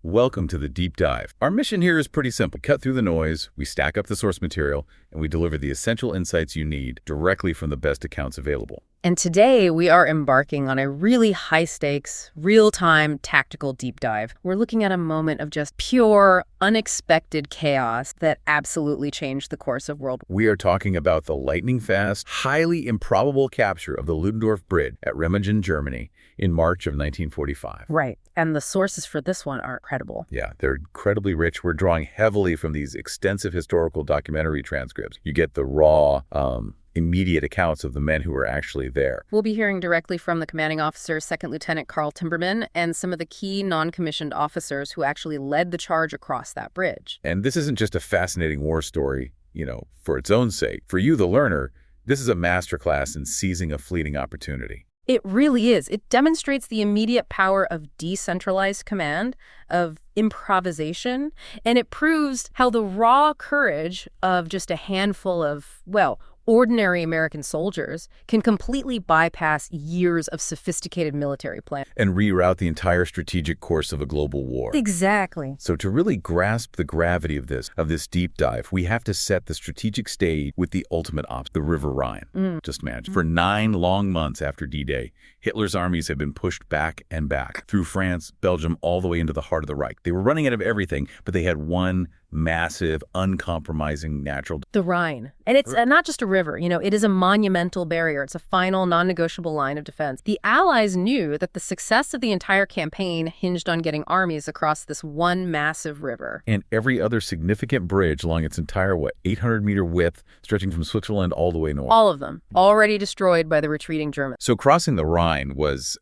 Welcome to the Deep Dive. Our mission here is pretty simple. Cut through the noise, we stack up the source material, and we deliver the essential insights you need directly from the best accounts available. And today we are embarking on a really high-stakes, real-time tactical deep dive. We're looking at a moment of just pure, unexpected chaos that absolutely changed the course of World War. We are talking about the lightning-fast, highly improbable capture of the Ludendorff Bridge at Remagen, Germany in March of 1945. Right. And the sources for this one are incredible. Yeah, they're incredibly rich. We're drawing heavily from these extensive historical documentary transcripts. You get the raw, immediate accounts of the men who were actually there. We'll be hearing directly from the commanding officer, Second Lieutenant Carl Timmermann, and some of the key non-commissioned officers who actually led the charge across that bridge. And this isn't just a fascinating war story, for its own sake. For you, the learner, this is a masterclass in seizing a fleeting opportunity. It really is. It demonstrates the immediate power of decentralized command, of improvisation, and it proves how the raw courage of just a handful of, ordinary American soldiers can completely bypass years of sophisticated military planning. And reroute the entire strategic course of a global war. Exactly. So to really grasp the gravity of this deep dive, we have to set the strategic stage with the ultimate the River Rhine. Just imagine. For 9 long months after D-Day, Hitler's armies had been pushed back and back through France, Belgium, all the way into the heart of the Reich. They were running out of everything, but they had one massive, uncompromising the Rhine. And it's not just a river, it is a monumental barrier. It's a final, non-negotiable line of defense. The Allies knew that the success of the entire campaign hinged on getting armies across this one massive river. And every other significant bridge along its entire, 800-meter width, stretching from Switzerland all the way north. All of them, already destroyed by the retreating Germans. So crossing the Rhine was,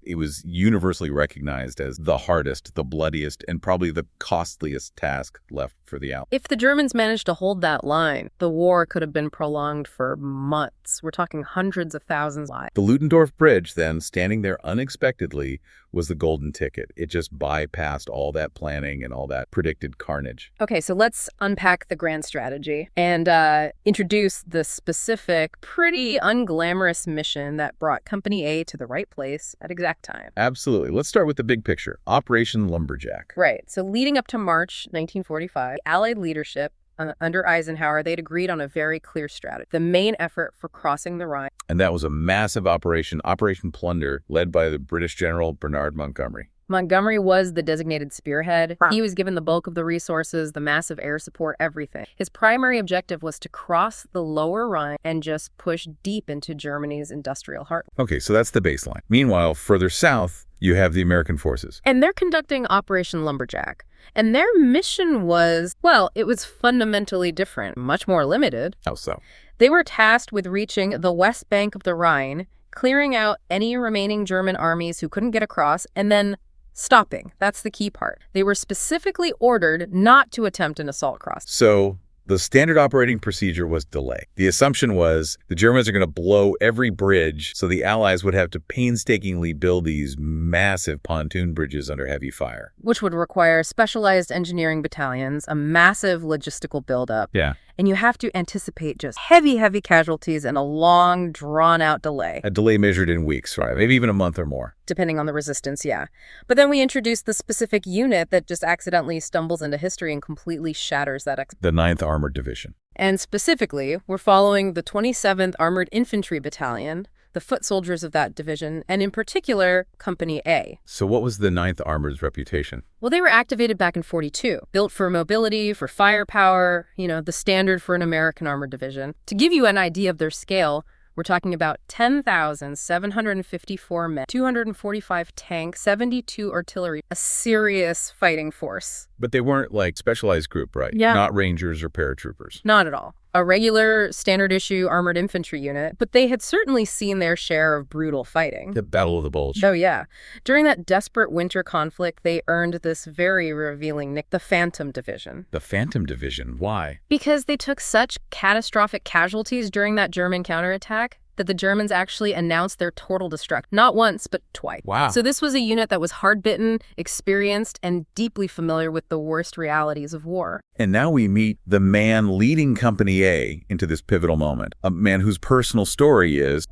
it was universally recognized as the hardest, the bloodiest, and probably the costliest task left for the Allies. If the Germans managed to hold that line, the war could have been prolonged for months. We're talking hundreds of thousands of lives. The Ludendorff Bridge, then, standing there unexpectedly, was the golden ticket. It just bypassed all that planning and all that predicted carnage. Okay, so let's unpack the grand strategy and introduce the specific, pretty unglamorous mission that brought Company A to the right place at exact time. Absolutely. Let's start with the big picture. Operation Lumberjack. Right. So leading up to March 1945, Allied leadership under Eisenhower, they'd agreed on a very clear strategy, the main effort for crossing the Rhine. And that was a massive operation, Operation Plunder, led by the British General Bernard Montgomery. Montgomery was the designated spearhead. He was given the bulk of the resources, the massive air support, everything. His primary objective was to cross the lower Rhine and just push deep into Germany's industrial heart. Okay, so that's the baseline. Meanwhile, further south, you have the American forces. And they're conducting Operation Lumberjack. And their mission was, it was fundamentally different, much more limited. How so? They were tasked with reaching the west bank of the Rhine, clearing out any remaining German armies who couldn't get across, and then stopping. That's the key part. They were specifically ordered not to attempt an assault cross. So the standard operating procedure was delay. The assumption was the Germans are going to blow every bridge, so the Allies would have to painstakingly build these massive pontoon bridges under heavy fire. Which would require specialized engineering battalions, a massive logistical buildup. Yeah. And you have to anticipate just heavy casualties and a long, drawn-out delay. A delay measured in weeks, right? Maybe even a month or more. Depending on the resistance, yeah. But then we introduce the specific unit that just accidentally stumbles into history and completely shatters that. The 9th Armored Division. And specifically, we're following the 27th Armored Infantry Battalion, the foot soldiers of that division, and in particular, Company A. So what was the 9th Armored's reputation? Well, they were activated back in 42, built for mobility, for firepower, the standard for an American armored division. To give you an idea of their scale, we're talking about 10,754 men, 245 tanks, 72 artillery, a serious fighting force. But they weren't like specialized group, right? Yeah. Not Rangers or paratroopers. Not at all. A regular standard issue armored infantry unit, but they had certainly seen their share of brutal fighting. The Battle of the Bulge. Oh, yeah. During that desperate winter conflict, they earned this very revealing nickname, the Phantom Division. The Phantom Division. Why? Because they took such catastrophic casualties during that German counterattack that the Germans actually announced their total destruction. Not once, but twice. Wow. So this was a unit that was hard-bitten, experienced, and deeply familiar with the worst realities of war. And now we meet the man leading Company A into this pivotal moment, a man whose personal story is,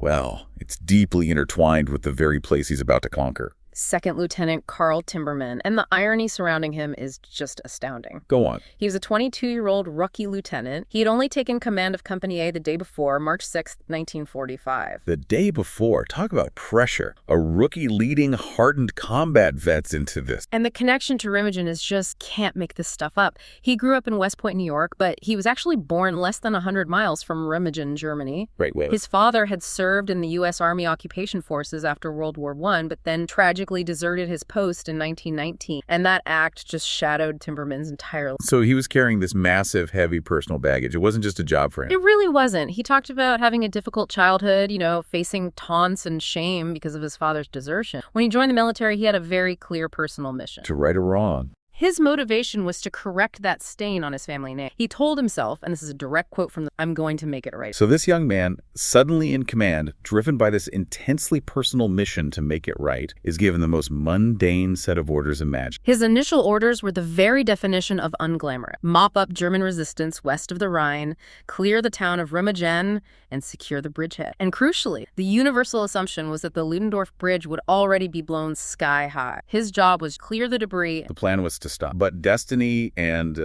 it's deeply intertwined with the very place he's about to conquer. Second Lieutenant Carl Timmermann, and the irony surrounding him is just astounding. Go on. He was a 22-year-old rookie lieutenant. He had only taken command of Company A the day before, March 6, 1945. The day before. Talk about pressure. A rookie leading hardened combat vets into this. And the connection to Remagen is just can't make this stuff up. He grew up in West Point, New York, but he was actually born less than 100 miles from Remagen, Germany. Wait. His father had served in the U.S. Army occupation forces after World War I, but then tragically deserted his post in 1919. And that act just shadowed Timmermann's entire life. So he was carrying this massive, heavy personal baggage. It wasn't just a job for him. It really wasn't. He talked about having a difficult childhood, facing taunts and shame because of his father's desertion. When he joined the military, he had a very clear personal mission. To right a wrong. His motivation was to correct that stain on his family name. He told himself, and this is a direct quote from I'm going to make it right. So this young man, suddenly in command, driven by this intensely personal mission to make it right, is given the most mundane set of orders imaginable. His initial orders were the very definition of unglamorous. Mop up German resistance west of the Rhine, clear the town of Remagen, and secure the bridgehead. And crucially, the universal assumption was that the Ludendorff Bridge would already be blown sky high. His job was clear the debris. The plan was to stop. But destiny and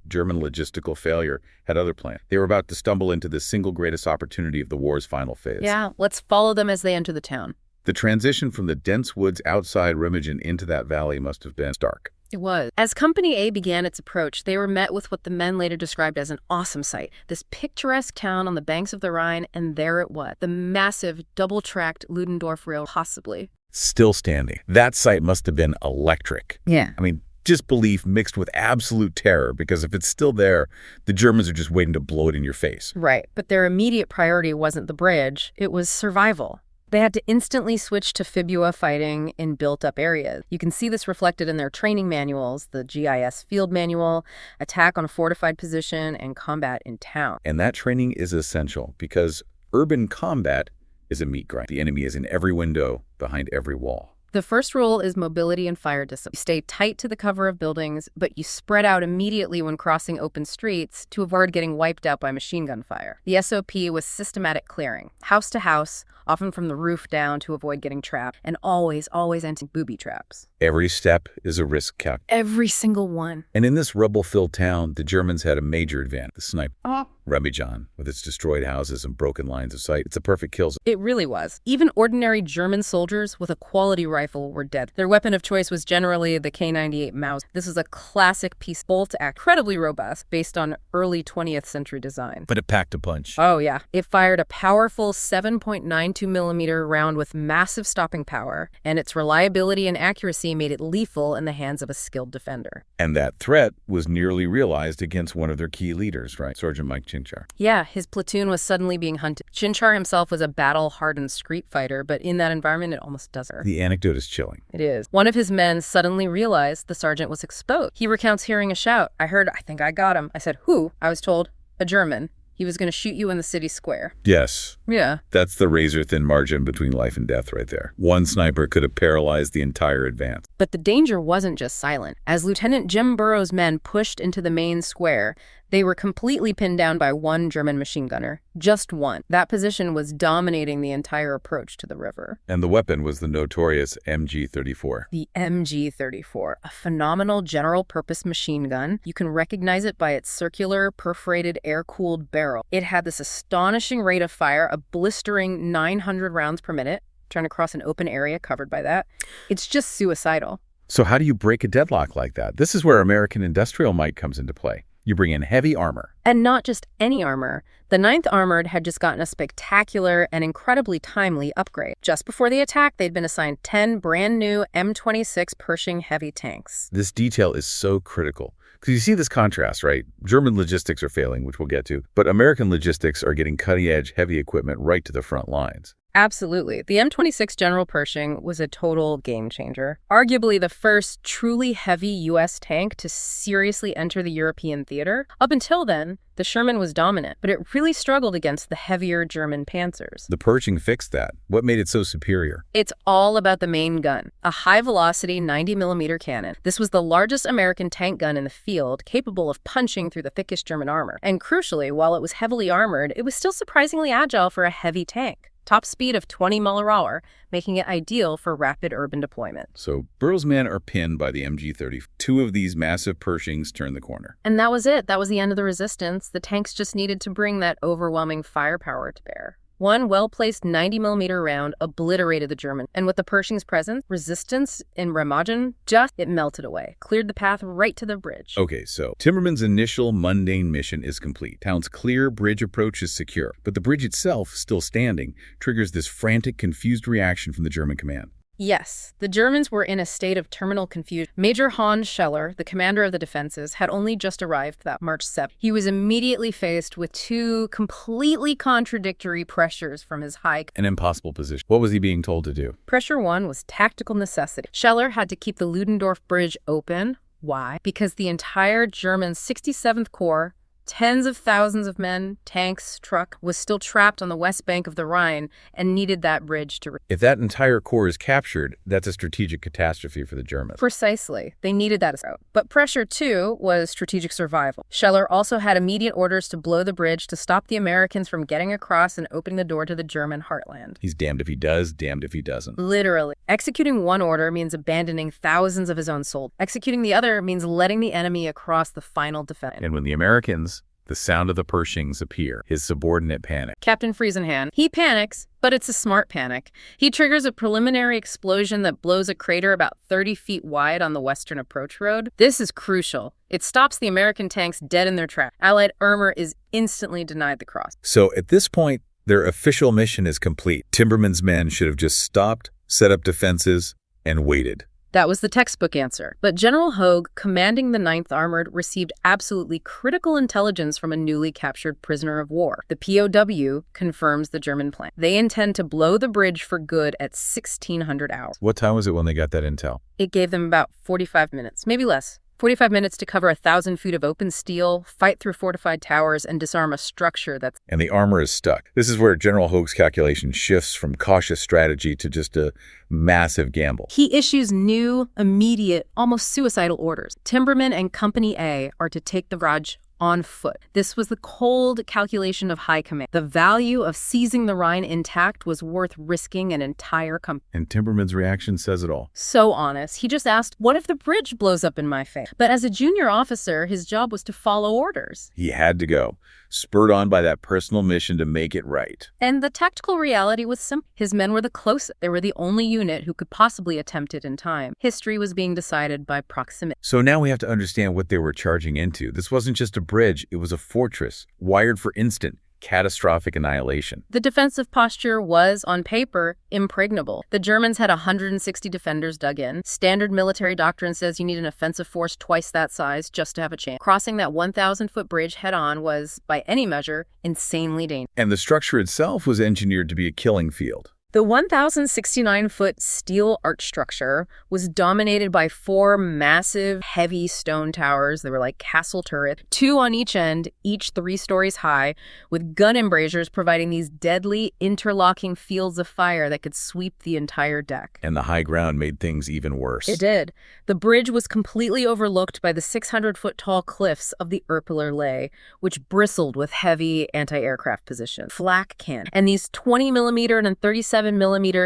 German logistical failure had other plans. They were about to stumble into the single greatest opportunity of the war's final phase. Yeah, let's follow them as they enter the town. The transition from the dense woods outside Remagen into that valley must have been stark. It was. As Company A began its approach, they were met with what the men later described as an awesome sight. This picturesque town on the banks of the Rhine, and there it was. The massive, double-tracked Ludendorff Railroad, possibly. Still standing. That sight must have been electric. Yeah. I mean, disbelief mixed with absolute terror, because if it's still there, the Germans are just waiting to blow it in your face. Right. But their immediate priority wasn't the bridge. It was survival. They had to instantly switch to Fibua fighting in built-up areas. You can see this reflected in their training manuals, the GIS field manual, attack on a fortified position, and combat in town. And that training is essential because urban combat is a meat grind. The enemy is in every window, behind every wall. The first rule is mobility and fire discipline. You stay tight to the cover of buildings, but you spread out immediately when crossing open streets to avoid getting wiped out by machine gun fire. The SOP was systematic clearing, house to house, often from the roof down to avoid getting trapped, and always anti-booby traps. Every step is a risk calculation. Every single one. And in this rubble-filled town, the Germans had a major advantage. The sniper. Remagen, with its destroyed houses and broken lines of sight. It's a perfect kill zone. It really was. Even ordinary German soldiers with a quality rifle were dead. Their weapon of choice was generally the K98 Maus. This is a classic piece bolt act, incredibly robust, based on early 20th century design. But it packed a punch. Oh, yeah. It fired a powerful 7.92 millimeter round with massive stopping power, and its reliability and accuracy made it lethal in the hands of a skilled defender. And that threat was nearly realized against one of their key leaders, right? Sergeant Mike Chinchar. Yeah, his platoon was suddenly being hunted. Chinchar himself was a battle-hardened street fighter, but in that environment, it almost doesn't. The anecdote is chilling. It is. One of his men suddenly realized the sergeant was exposed. He recounts hearing a shout. I heard, I think I got him. I said, who? I was told, a German. He was going to shoot you in the city square. Yes. Yeah. That's the razor-thin margin between life and death right there. One sniper could have paralyzed the entire advance. But the danger wasn't just silent. As Lieutenant Jim Burroughs' men pushed into the main square, they were completely pinned down by one German machine gunner. Just one. That position was dominating the entire approach to the river. And the weapon was the notorious MG-34. The MG-34, a phenomenal general-purpose machine gun. You can recognize it by its circular, perforated, air-cooled barrel. It had this astonishing rate of fire, a blistering 900 rounds per minute, trying to cross an open area covered by that. It's just suicidal. So how do you break a deadlock like that? This is where American industrial might comes into play. You bring in heavy armor. And not just any armor. The 9th Armored had just gotten a spectacular and incredibly timely upgrade. Just before the attack, they'd been assigned 10 brand new M26 Pershing heavy tanks. This detail is so critical. Because you see this contrast, right? German logistics are failing, which we'll get to, but American logistics are getting cutting-edge heavy equipment right to the front lines. Absolutely. The M26 General Pershing was a total game changer. Arguably the first truly heavy U.S. tank to seriously enter the European theater. Up until then, the Sherman was dominant, but it really struggled against the heavier German Panzers. The Pershing fixed that. What made it so superior? It's all about the main gun, a high-velocity 90mm cannon. This was the largest American tank gun in the field, capable of punching through the thickest German armor. And crucially, while it was heavily armored, it was still surprisingly agile for a heavy tank. top speed of 20 mph, making it ideal for rapid urban deployment. So Burr's men are pinned by the MG-30. Two of these massive Pershings turn the corner. And that was it. That was the end of the resistance. The tanks just needed to bring that overwhelming firepower to bear. One well-placed 90mm round obliterated the German, and with the Pershing's presence, resistance in Remagen, it melted away, cleared the path right to the bridge. Okay, so Timmermann's initial mundane mission is complete. Town's clear bridge approach is secure, but the bridge itself, still standing, triggers this frantic, confused reaction from the German command. Yes, the Germans were in a state of terminal confusion. Major Hans Scheller, the commander of the defenses, had only just arrived that March 7th. He was immediately faced with two completely contradictory pressures from his high... An impossible position. What was he being told to do? Pressure one was tactical necessity. Scheller had to keep the Ludendorff Bridge open. Why? Because the entire German 67th Corps, tens of thousands of men, tanks, truck, was still trapped on the west bank of the Rhine and needed that bridge to... If that entire corps is captured, that's a strategic catastrophe for the Germans. Precisely. They needed that as well. But pressure, too, was strategic survival. Scheller also had immediate orders to blow the bridge to stop the Americans from getting across and opening the door to the German heartland. He's damned if he does, damned if he doesn't. Literally. Executing one order means abandoning thousands of his own soldiers. Executing the other means letting the enemy across the final defense. And when the Americans... the sound of the Pershings appear. His subordinate panic. Captain Friesenhan. He panics, but it's a smart panic. He triggers a preliminary explosion that blows a crater about 30 feet wide on the western approach road. This is crucial. It stops the American tanks dead in their tracks. Allied armor is instantly denied the cross. So at this point, their official mission is complete. Timmermann's men should have just stopped, set up defenses, and waited. That was the textbook answer. But General Hogue, commanding the 9th Armored, received absolutely critical intelligence from a newly captured prisoner of war. The POW confirms the German plan. They intend to blow the bridge for good at 1600 hours. What time was it when they got that intel? It gave them about 45 minutes, maybe less. 45 minutes to cover 1,000 feet of open steel, fight through fortified towers, and disarm a structure that's... And the armor is stuck. This is where General Hogue's calculation shifts from cautious strategy to just a massive gamble. He issues new, immediate, almost suicidal orders. Timmermann and Company A are to take the bridge on foot. This was the cold calculation of high command. The value of seizing the Rhine intact was worth risking an entire company. And Timmermann's reaction says it all. So honest. He just asked, what if the bridge blows up in my face? But as a junior officer, his job was to follow orders. He had to go, spurred on by that personal mission to make it right. And the tactical reality was simple. His men were the closest. They were the only unit who could possibly attempt it in time. History was being decided by proximity. So now we have to understand what they were charging into. This wasn't just a bridge, it was a fortress, wired for instant, catastrophic annihilation. The defensive posture was, on paper, impregnable. The Germans had 160 defenders dug in. Standard military doctrine says you need an offensive force twice that size just to have a chance. Crossing that 1,000-foot bridge head-on was, by any measure, insanely dangerous. And the structure itself was engineered to be a killing field. The 1,069-foot steel arch structure was dominated by 4 massive, heavy stone towers. They were like castle turrets, 2 on each end, each 3 stories high, with gun embrasures providing these deadly, interlocking fields of fire that could sweep the entire deck. And the high ground made things even worse. It did. The bridge was completely overlooked by the 600-foot-tall cliffs of the Erpeler Lay, which bristled with heavy anti-aircraft positions, flak cannon, and these 20mm and 37mm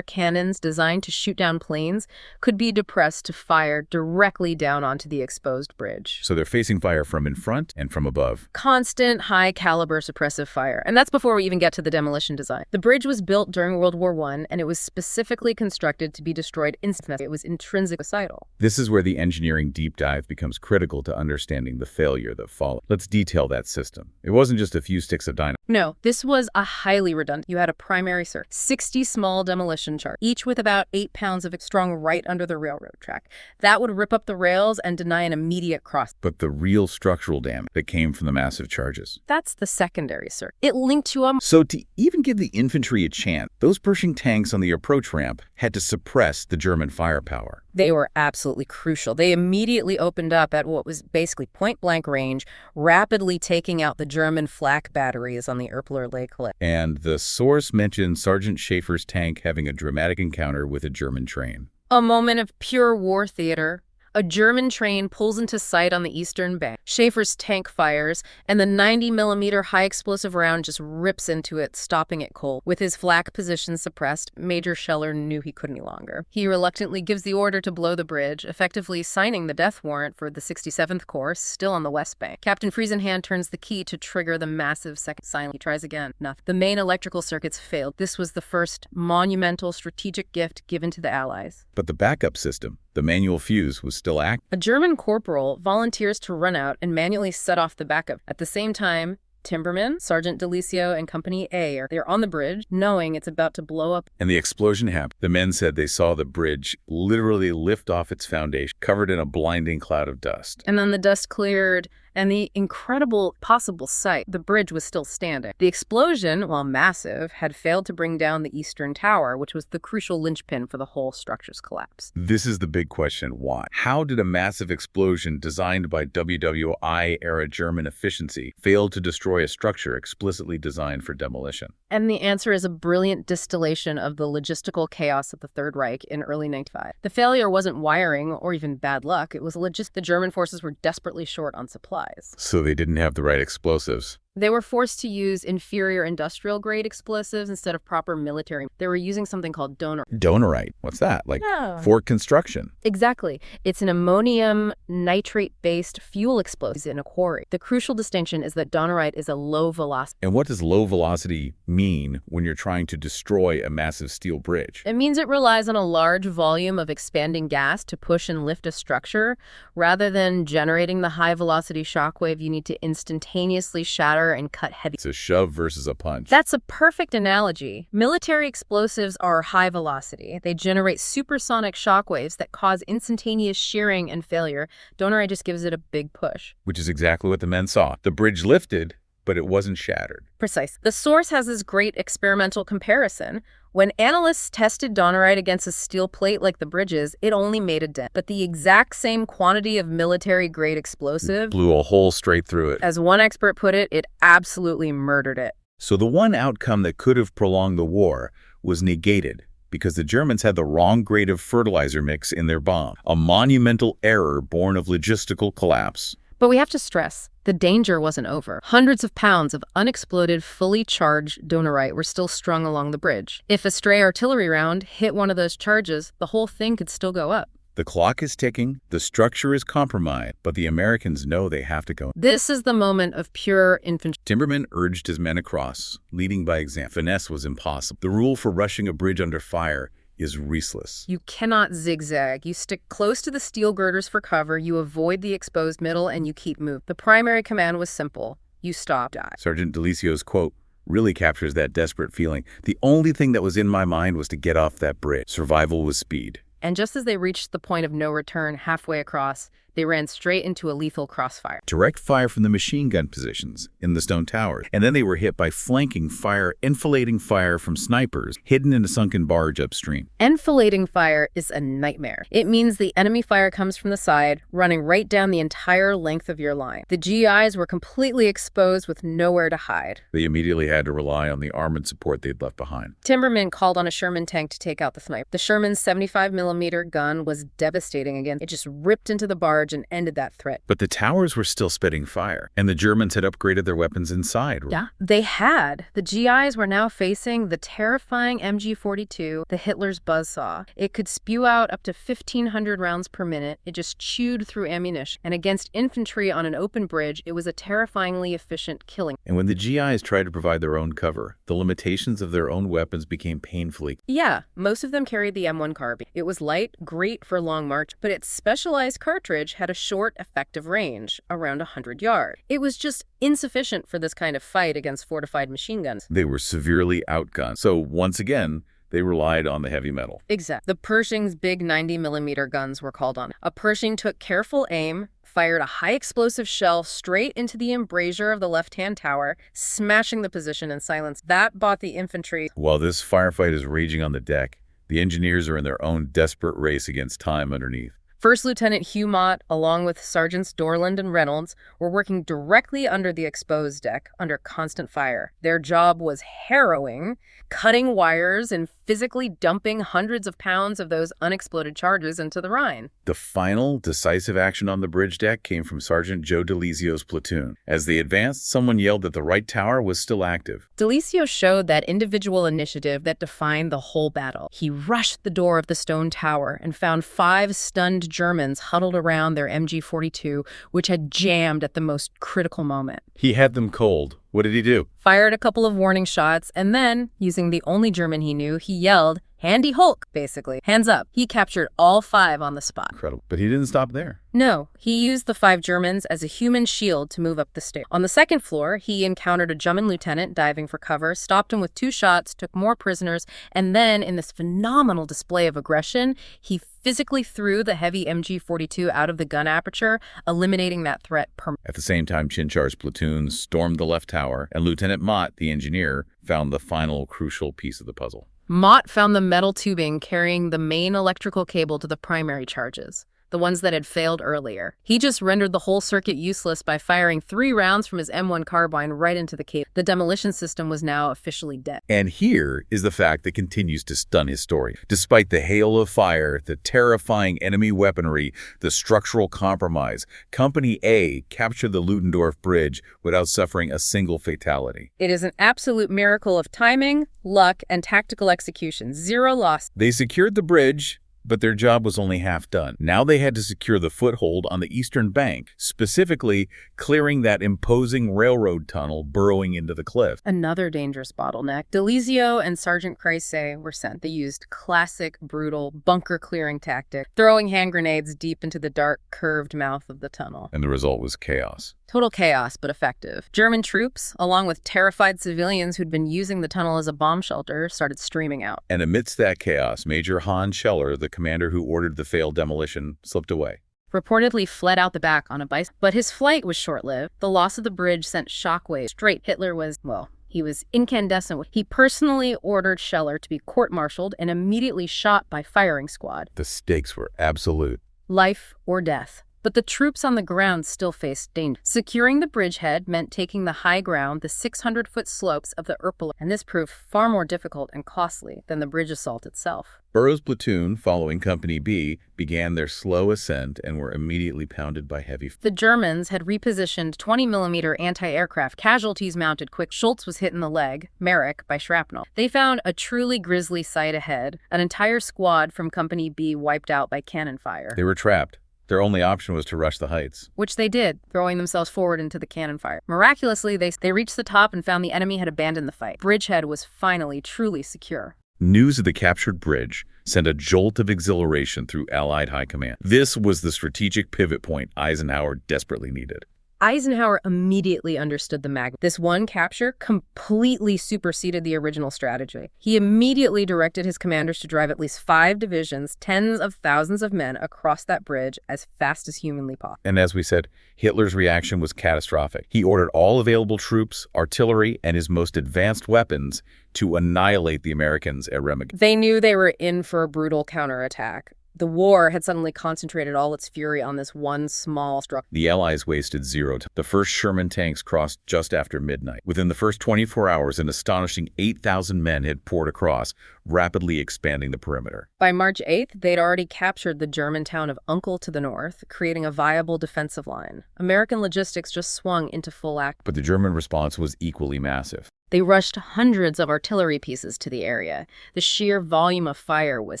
cannons designed to shoot down planes could be depressed to fire directly down onto the exposed bridge. So they're facing fire from in front and from above. Constant, high-caliber suppressive fire. And that's before we even get to the demolition design. The bridge was built during World War I, and it was specifically constructed to be destroyed instantly. It was intrinsically suicidal. This is where the engineering deep dive becomes critical to understanding the failure that followed. Let's detail that system. It wasn't just a few sticks of dynamite. No, this was a highly redundant. You had a primary circuit, 60 small demolition charges, each with about 8 pounds of strong right under the railroad track. That would rip up the rails and deny an immediate cross. But the real structural damage that came from the massive charges. That's the secondary circuit. It linked to a... So to even give the infantry a chance, those Pershing tanks on the approach ramp had to suppress the German firepower. They were absolutely crucial. They immediately opened up at what was basically point-blank range, rapidly taking out the German flak batteries on the Erpeler Lake cliff. And the source mentioned Sergeant Schaefer's tank having a dramatic encounter with a German train. A moment of pure war theater. A German train pulls into sight on the eastern bank. Schaefer's tank fires, and the 90-millimeter high-explosive round just rips into it, stopping it cold. With his flak position suppressed, Major Scheller knew he couldn't any longer. He reluctantly gives the order to blow the bridge, effectively signing the death warrant for the 67th Corps, still on the west bank. Captain Friesenhand turns the key to trigger the massive second silence. He tries again. Nothing. The main electrical circuits failed. This was the first monumental strategic gift given to the Allies. But the backup system, the manual fuse, was still active. A German corporal volunteers to run out and manually set off the backup. At the same time, Timmermann, Sergeant Delisio, and Company A they're on the bridge, knowing it's about to blow up. And the explosion happened. The men said they saw the bridge literally lift off its foundation, covered in a blinding cloud of dust. And then the dust cleared, and the incredible possible sight, the bridge was still standing. The explosion, while massive, had failed to bring down the eastern tower, which was the crucial linchpin for the whole structure's collapse. This is the big question. Why? How did a massive explosion designed by WWII-era German efficiency fail to destroy a structure explicitly designed for demolition? And the answer is a brilliant distillation of the logistical chaos of the Third Reich in early 1995. The failure wasn't wiring or even bad luck. It was the German forces were desperately short on supplies. So they didn't have the right explosives. They were forced to use inferior industrial-grade explosives instead of proper military. They were using something called Donerite. What's that? Like for construction? Exactly. It's an ammonium nitrate-based fuel explosive in a quarry. The crucial distinction is that Donerite is a low velocity. And what does low velocity mean when you're trying to destroy a massive steel bridge? It means it relies on a large volume of expanding gas to push and lift a structure. Rather than generating the high-velocity shockwave, you need to instantaneously shatter and cut heavy. It's a shove versus a punch. That's a perfect analogy. Military explosives are high velocity. They generate supersonic shockwaves that cause instantaneous shearing and failure. Donerite just gives it a big push. Which is exactly what the men saw. The bridge lifted, but it wasn't shattered. Precise. The source has this great experimental comparison. When analysts tested Donerite against a steel plate like the bridges, it only made a dent. But the exact same quantity of military-grade explosive blew a hole straight through it. As one expert put it, it absolutely murdered it. So the one outcome that could have prolonged the war was negated because the Germans had the wrong grade of fertilizer mix in their bomb. A monumental error born of logistical collapse. But we have to stress, the danger wasn't over. Hundreds of pounds of unexploded, fully charged Donerite were still strung along the bridge. If a stray artillery round hit one of those charges, the whole thing could still go up. The clock is ticking, the structure is compromised, but the Americans know they have to go. This is the moment of pure infantry. Timmermann urged his men across, leading by example. Finesse was impossible. The rule for rushing a bridge under fire is restless. You cannot zigzag. You stick close to the steel girders for cover, you avoid the exposed middle, and you keep moving. The primary command was simple. You stop, die. Sergeant Delisio's quote really captures that desperate feeling. The only thing that was in my mind was to get off that bridge. Survival was speed. And just as they reached the point of no return halfway across, they ran straight into a lethal crossfire. Direct fire from the machine gun positions in the stone towers. And then they were hit by flanking fire, enfilading fire from snipers hidden in a sunken barge upstream. Enfilading fire is a nightmare. It means the enemy fire comes from the side, running right down the entire length of your line. The GIs were completely exposed with nowhere to hide. They immediately had to rely on the armored support they'd left behind. Timmermann called on a Sherman tank to take out the sniper. The Sherman's 75-millimeter gun was devastating again. It just ripped into the barge and ended that threat. But the towers were still spitting fire, and the Germans had upgraded their weapons inside. Yeah, they had. The GIs were now facing the terrifying MG-42, the Hitler's buzzsaw. It could spew out up to 1,500 rounds per minute. It just chewed through ammunition. And against infantry on an open bridge, it was a terrifyingly efficient killing. And when the GIs tried to provide their own cover, the limitations of their own weapons became painfully. Yeah, most of them carried the M1 carbine. It was light, great for long march, but its specialized cartridge had a short, effective range, around 100 yards. It was just insufficient for this kind of fight against fortified machine guns. They were severely outgunned. So once again, they relied on the heavy metal. Exactly. The Pershing's big 90-millimeter guns were called on. A Pershing took careful aim, fired a high-explosive shell straight into the embrasure of the left-hand tower, smashing the position in silence. That bought the infantry. While this firefight is raging on the deck, the engineers are in their own desperate race against time underneath. First Lieutenant Hugh Mott, along with Sergeants Dorland and Reynolds, were working directly under the exposed deck under constant fire. Their job was harrowing, cutting wires and physically dumping hundreds of pounds of those unexploded charges into the Rhine. The final, decisive action on the bridge deck came from Sergeant Joe DeLizio's platoon. As they advanced, someone yelled that the right tower was still active. DeLizio showed that individual initiative that defined the whole battle. He rushed the door of the stone tower and found 5 stunned Germans huddled around their MG-42, which had jammed at the most critical moment. He had them cold. What did he do? Fired a couple of warning shots, and then, using the only German he knew, he yelled, "Handy Hulk," basically. Hands up. He captured all 5 on the spot. Incredible. But he didn't stop there. No, he used the 5 Germans as a human shield to move up the stairs. On the second floor, he encountered a German lieutenant diving for cover, stopped him with 2 shots, took more prisoners, and then, in this phenomenal display of aggression, he physically threw the heavy MG-42 out of the gun aperture, eliminating that threat permanently. At the same time, Chinchar's platoon stormed the left tower, and Lieutenant Mott, the engineer, found the final crucial piece of the puzzle. Mott found the metal tubing carrying the main electrical cable to the primary charges, the ones that had failed earlier. He just rendered the whole circuit useless by firing 3 rounds from his M1 carbine right into the cable. The demolition system was now officially dead. And here is the fact that continues to stun his story. Despite the hail of fire, the terrifying enemy weaponry, the structural compromise, Company A captured the Ludendorff Bridge without suffering a single fatality. It is an absolute miracle of timing, luck, and tactical execution. 0 loss. They secured the bridge, but their job was only half done. Now they had to secure the foothold on the eastern bank, specifically clearing that imposing railroad tunnel burrowing into the cliff. Another dangerous bottleneck. DeLizio and Sergeant Creusy were sent. They used classic, brutal, bunker-clearing tactic, throwing hand grenades deep into the dark, curved mouth of the tunnel. And the result was chaos. Total chaos, but effective. German troops, along with terrified civilians who'd been using the tunnel as a bomb shelter, started streaming out. And amidst that chaos, Major Hans Scheller, the commander who ordered the failed demolition, slipped away. Reportedly fled out the back on a bicycle, but his flight was short-lived. The loss of the bridge sent shockwaves straight. Hitler was, well, he was incandescent. He personally ordered Scheller to be court-martialed and immediately shot by firing squad. The stakes were absolute. Life or death. But the troops on the ground still faced danger. Securing the bridgehead meant taking the high ground, the 600-foot slopes of the Erpel, and this proved far more difficult and costly than the bridge assault itself. Burroughs' platoon, following Company B, began their slow ascent and were immediately pounded by heavy fire. The Germans had repositioned 20mm anti-aircraft casualties mounted quick. Schultz was hit in the leg, Merrick by shrapnel. They found a truly grisly sight ahead, an entire squad from Company B wiped out by cannon fire. They were trapped. Their only option was to rush the heights. Which they did, throwing themselves forward into the cannon fire. Miraculously, they reached the top and found the enemy had abandoned the fight. Bridgehead was finally truly secure. News of the captured bridge sent a jolt of exhilaration through Allied high command. This was the strategic pivot point Eisenhower desperately needed. Eisenhower immediately understood the magnitude. This one capture completely superseded the original strategy. He immediately directed his commanders to drive at least 5 divisions, tens of thousands of men across that bridge as fast as humanly possible. And as we said, Hitler's reaction was catastrophic. He ordered all available troops, artillery, and his most advanced weapons to annihilate the Americans at Remagen. They knew they were in for a brutal counterattack. The war had suddenly concentrated all its fury on this one small structure. The Allies wasted 0 time. The first Sherman tanks crossed just after midnight. Within the first 24 hours, an astonishing 8,000 men had poured across, rapidly expanding the perimeter. By March 8th, they'd already captured the German town of Unkel to the north, creating a viable defensive line. American logistics just swung into full act. But the German response was equally massive. They rushed hundreds of artillery pieces to the area. The sheer volume of fire was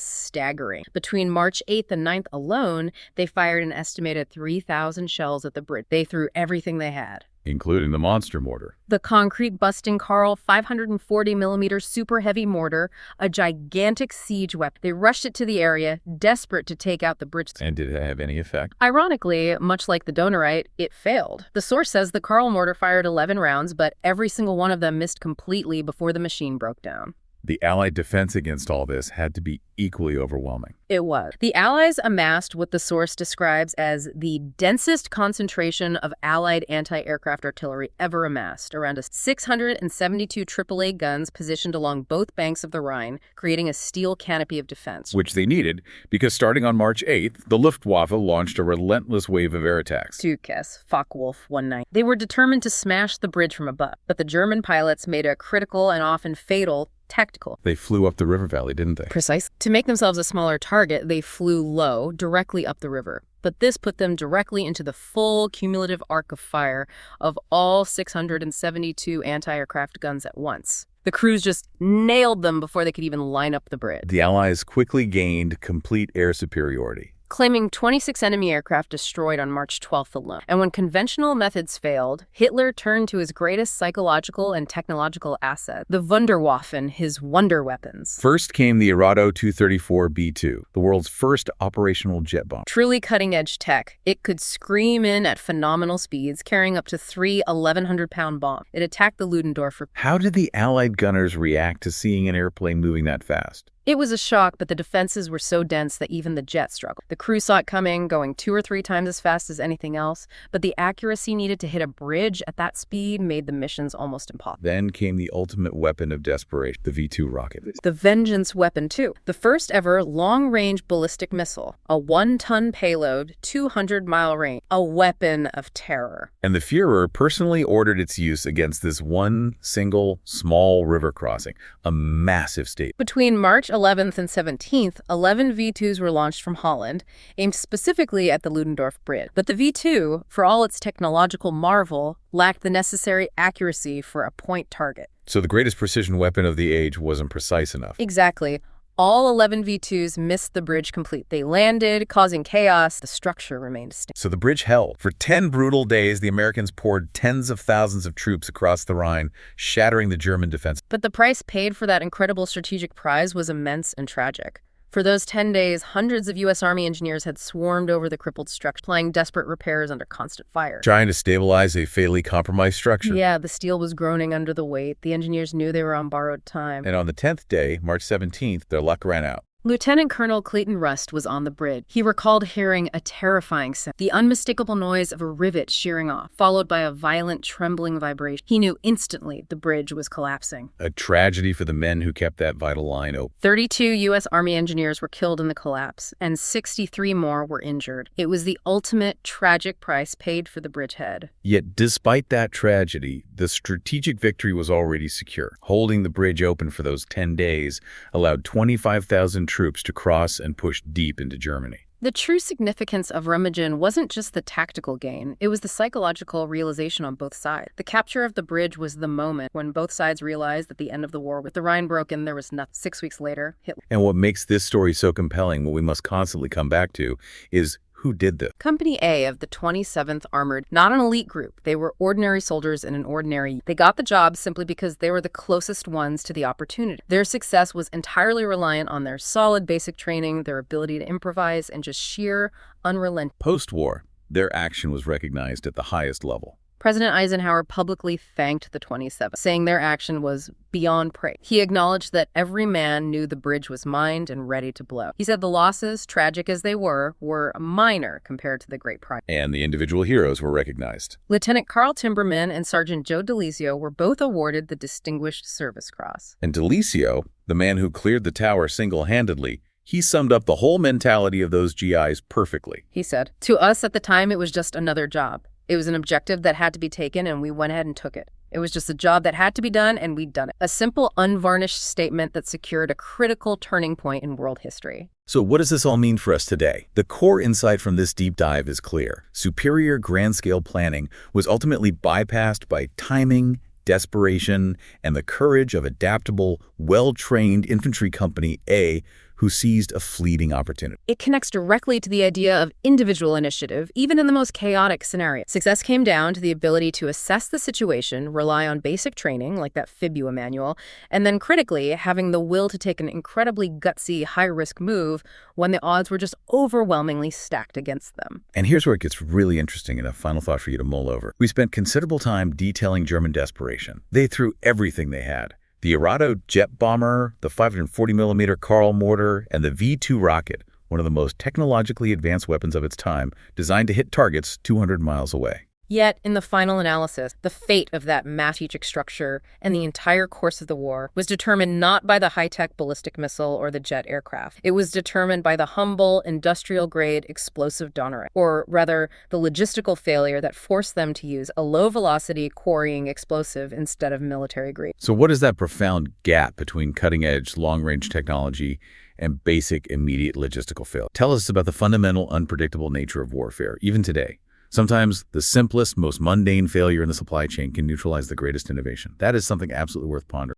staggering. Between March 8th and 9th alone, they fired an estimated 3,000 shells at the bridge. They threw everything they had, including the monster mortar. The concrete-busting Karl 540mm super heavy mortar, a gigantic siege weapon. They rushed it to the area, desperate to take out the bridge. And did it have any effect? Ironically, much like the Donnerite, it failed. The source says the Karl mortar fired 11 rounds, but every single one of them missed completely before the machine broke down. The Allied defense against all this had to be equally overwhelming. It was. The Allies amassed what the source describes as the densest concentration of Allied anti-aircraft artillery ever amassed, around 672 AAA guns positioned along both banks of the Rhine, creating a steel canopy of defense. Which they needed, because starting on March 8th, the Luftwaffe launched a relentless wave of air attacks. Zugkäse, Focke-Wulf 19. They were determined to smash the bridge from above, but the German pilots made a critical and often fatal tactical. They flew up the river valley, didn't they? Precisely. To make themselves a smaller target, they flew low, directly up the river. But this put them directly into the full cumulative arc of fire of all 672 anti-aircraft guns at once. The crews just nailed them before they could even line up the bridge. The Allies quickly gained complete air superiority, claiming 26 enemy aircraft destroyed on March 12th alone. And when conventional methods failed, Hitler turned to his greatest psychological and technological asset, the Wunderwaffen, his wonder weapons. First came the Arado 234B2, the world's first operational jet bomber. Truly cutting-edge tech. It could scream in at phenomenal speeds, carrying up to 3 1,100-pound bombs. It attacked the Ludendorff. How did the Allied gunners react to seeing an airplane moving that fast? It was a shock, but the defenses were so dense that even the jet struggled. The crew saw it coming, going 2 or 3 times as fast as anything else, but the accuracy needed to hit a bridge at that speed made the missions almost impossible. Then came the ultimate weapon of desperation, the V-2 rocket. The Vengeance Weapon 2, the first ever long-range ballistic missile, a 1-ton payload, 200-mile range, a weapon of terror. And the Führer personally ordered its use against this one single small river crossing, a massive state. Between March 11th and 17th, 11 V-2s were launched from Holland, aimed specifically at the Ludendorff Bridge. But the V-2, for all its technological marvel, lacked the necessary accuracy for a point target. So the greatest precision weapon of the age wasn't precise enough. Exactly. All 11 V-2s missed the bridge complete. They landed, causing chaos. The structure remained standing. So the bridge held. For 10 brutal days, the Americans poured tens of thousands of troops across the Rhine, shattering the German defense. But the price paid for that incredible strategic prize was immense and tragic. For those 10 days, hundreds of U.S. Army engineers had swarmed over the crippled structure, applying desperate repairs under constant fire. Trying to stabilize a fatally compromised structure. Yeah, the steel was groaning under the weight. The engineers knew they were on borrowed time. And on the 10th day, March 17th, their luck ran out. Lieutenant Colonel Clayton Rust was on the bridge. He recalled hearing a terrifying sound, the unmistakable noise of a rivet shearing off, followed by a violent trembling vibration. He knew instantly the bridge was collapsing. A tragedy for the men who kept that vital line open. 32 U.S. Army engineers were killed in the collapse, and 63 more were injured. It was the ultimate tragic price paid for the bridgehead. Yet, despite that tragedy, the strategic victory was already secure. Holding the bridge open for those 10 days allowed 25,000 troops to cross and push deep into Germany. The true significance of Remagen wasn't just the tactical gain, it was the psychological realization on both sides. The capture of the bridge was the moment when both sides realized that the end of the war, with the Rhine broken, there was nothing. 6 weeks later, Hitler. And what makes this story so compelling, what we must constantly come back to, is who did this? Company A of the 27th Armored, not an elite group. They were ordinary soldiers in an ordinary. They got the job simply because they were the closest ones to the opportunity. Their success was entirely reliant on their solid basic training, their ability to improvise, and just sheer, unrelenting. Post-war, their action was recognized at the highest level. President Eisenhower publicly thanked the 27th, saying their action was beyond praise. He acknowledged that every man knew the bridge was mined and ready to blow. He said the losses, tragic as they were minor compared to the great prize. And the individual heroes were recognized. Lieutenant Carl Timmermann and Sergeant Joe DeLisio were both awarded the Distinguished Service Cross. And DeLisio, the man who cleared the tower single-handedly, he summed up the whole mentality of those GIs perfectly. He said, "To us at the time, it was just another job. It was an objective that had to be taken, and we went ahead and took it. It was just a job that had to be done, and we'd done it." A simple, unvarnished statement that secured a critical turning point in world history. So what does this all mean for us today? The core insight from this deep dive is clear. Superior grand-scale planning was ultimately bypassed by timing, desperation, and the courage of adaptable, well-trained infantry company A, who seized a fleeting opportunity. It connects directly to the idea of individual initiative, even in the most chaotic scenario. Success came down to the ability to assess the situation, rely on basic training, like that Fibula manual, and then critically, having the will to take an incredibly gutsy, high-risk move when the odds were just overwhelmingly stacked against them. And here's where it gets really interesting, and a final thought for you to mull over. We spent considerable time detailing German desperation. They threw everything they had. The Arado jet bomber, the 540mm Karl mortar, and the V-2 rocket, one of the most technologically advanced weapons of its time, designed to hit targets 200 miles away. Yet, in the final analysis, the fate of that mass strategic structure and the entire course of the war was determined not by the high-tech ballistic missile or the jet aircraft. It was determined by the humble, industrial-grade explosive Donnerei, or rather, the logistical failure that forced them to use a low-velocity quarrying explosive instead of military-grade. So what is that profound gap between cutting-edge, long-range technology and basic, immediate logistical failure? Tell us about the fundamental, unpredictable nature of warfare, even today. Sometimes the simplest, most mundane failure in the supply chain can neutralize the greatest innovation. That is something absolutely worth pondering.